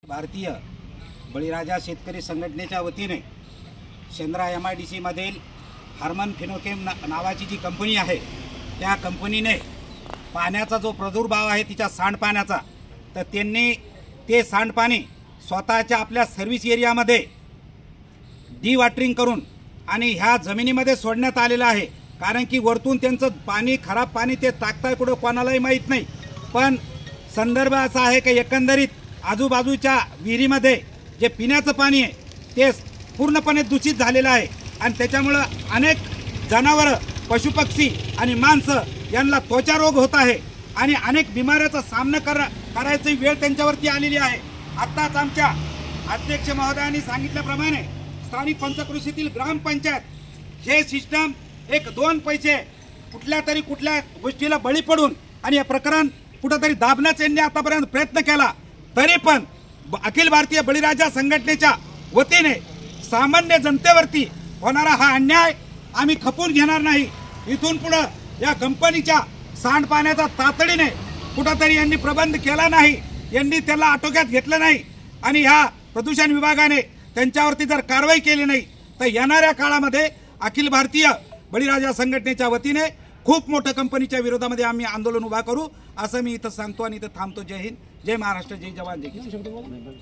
भारतीय बळीराजा शेतकरी संघटनेच्या वतीने शेंद्रा MIDC मधील हार्मन फिनोकेम नावाची जी कंपनी आहे त्या कंपनीने पाण्याचा जो प्रादुर्भाव आहे तिच्या सांडपाण्याचा, तर त्यांनी ते सांडपाणी स्वतःच्या आपल्या सर्व्हिस एरियामध्ये डिवॉटरिंग करून आणि ह्या जमिनीमध्ये सोडण्यात आलेलं आहे। कारण की वरतून त्यांचं पाणी खराब पाणी ते टाकताय कुठं कोणालाही माहीत नाही, पण संदर्भ असा आहे की एकंदरीत आजूबाजूच्या विहिरीमध्ये जे पिण्याचं पाणी आहे ते पूर्णपणे दूषित झालेलं आहे आणि त्याच्यामुळे अनेक जनावरं, पशुपक्षी आणि माणसं यांना त्वचा रोग होत आहे आणि अनेक बिमाऱ्याचा सामना करायची वेळ त्यांच्यावरती आलेली आहे। आत्ताच आमच्या अध्यक्ष महोदयांनी सांगितल्याप्रमाणे स्थानिक पंचक्रोशीतील ग्रामपंचायत हे सिस्टम 1-2 पैसे कुठल्या गोष्टीला बळी पडून आणि हे प्रकरण कुठेतरी दाबण्याचा यांनी आतापर्यंत प्रयत्न केला, तरी पण अखिल भारतीय बळीराजा संघटनेच्या वतीने सामान्य जनतेवरती होणारा हा अन्याय आम्ही खपून घेणार नाही। इथून पुढे या कंपनीच्या सांडपाण्याचा तातडीने कुठेतरी यांनी प्रबंध केला नाही, यांनी त्याला आटोक्यात घेतलं नाही आणि ह्या प्रदूषण विभागाने त्यांच्यावरती जर कारवाई केली नाही तर येणाऱ्या काळामध्ये अखिल भारतीय बळीराजा संघटनेच्या वतीने खूप मोठ्या कंपनीच्या विरोधामध्ये आम्ही आंदोलन उभा करू, असं मी इथं सांगतो आणि इथं थांबतो। जय हिंद, जय महाराष्ट्र, जय जवान, जय किसान।